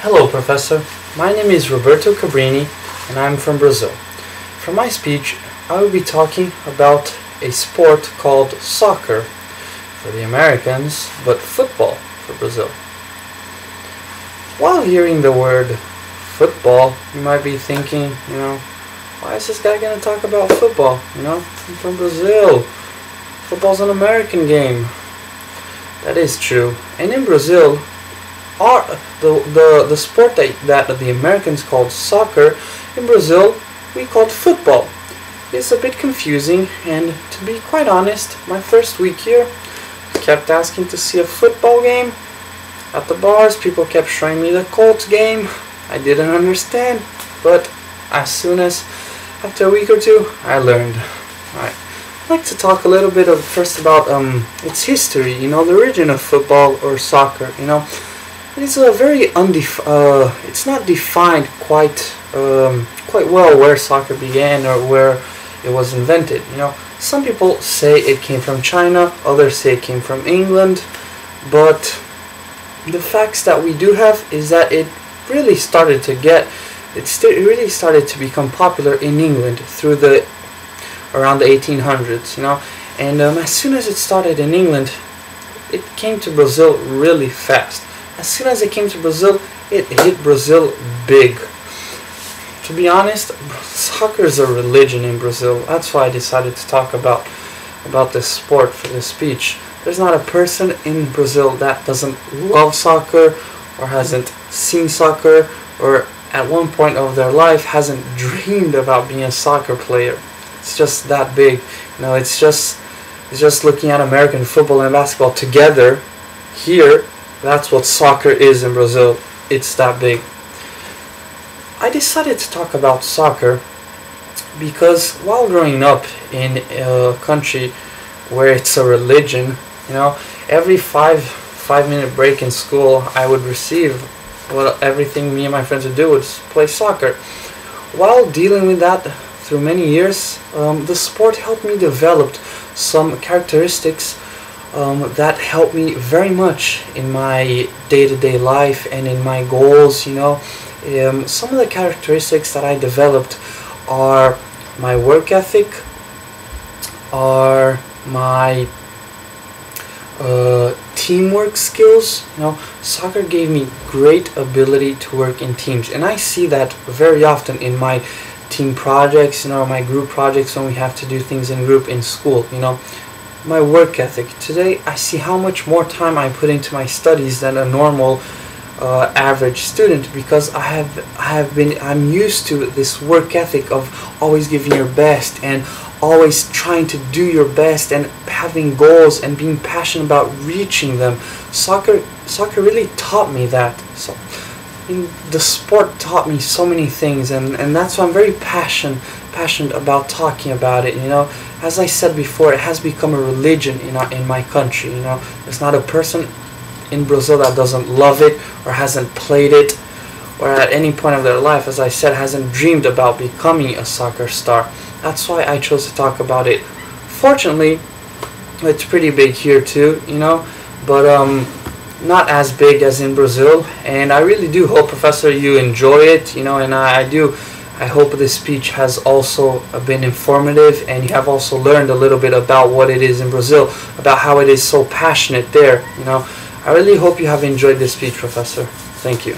Hello, Professor. My name is Roberto Cabrini, and I'm from Brazil. For my speech, I will be talking about a sport called soccer for the Americans, but football for Brazil. While hearing the word football, you might be thinking, why is this guy going to talk about football? I'm from Brazil. Football's an American game. That is true. And in Brazil, the sport that the Americans called soccer, in Brazil we called football. It's a bit confusing, and to be quite honest, my first week here, I kept asking to see a football game. At the bars, people kept showing me the Colts game. I didn't understand, but after a week or two, I learned. Alright, I'd like to talk a little bit first about its history, the origin of football or soccer. It's a very it's not defined quite well where soccer began or where it was invented. Some people say it came from China, others say it came from England, but the facts that we do have is that it really started to become popular in England through around the 1800s. And as soon as it started in England, it came to Brazil really fast. As soon as it came to Brazil, it hit Brazil big. To be honest, soccer is a religion in Brazil. That's why I decided to talk about this sport for this speech. There's not a person in Brazil that doesn't love soccer or hasn't seen soccer or at one point of their life hasn't dreamed about being a soccer player. It's just that big. It's just looking at American football and basketball together here. That's what soccer is in Brazil. It's that big. I decided to talk about soccer because while growing up in a country where it's a religion, every five-minute break in school I would receive, everything me and my friends would do was play soccer. While dealing with that through many years, the sport helped me develop some characteristics that helped me very much in my day-to-day life and in my goals. Some of the characteristics that I developed are my work ethic, are my teamwork skills. Soccer gave me great ability to work in teams, and I see that very often in my team projects, my group projects when we have to do things in group in school. My work ethic. Today I see how much more time I put into my studies than a normal average student, because I'm used to this work ethic of always giving your best and always trying to do your best and having goals and being passionate about reaching them. Soccer really taught me that. So the sport taught me so many things, and that's why I'm very passionate about talking about it. As I said before, it has become a religion in my country. There's not a person in Brazil that doesn't love it or hasn't played it, or at any point of their life, as I said, hasn't dreamed about becoming a soccer star. That's why I chose to talk about it. Fortunately, it's pretty big here too, but not as big as in Brazil. And I really do hope, Professor, you enjoy it, and I hope this speech has also been informative, and you have also learned a little bit about what it is in Brazil, about how it is so passionate there. I really hope you have enjoyed this speech, Professor. Thank you.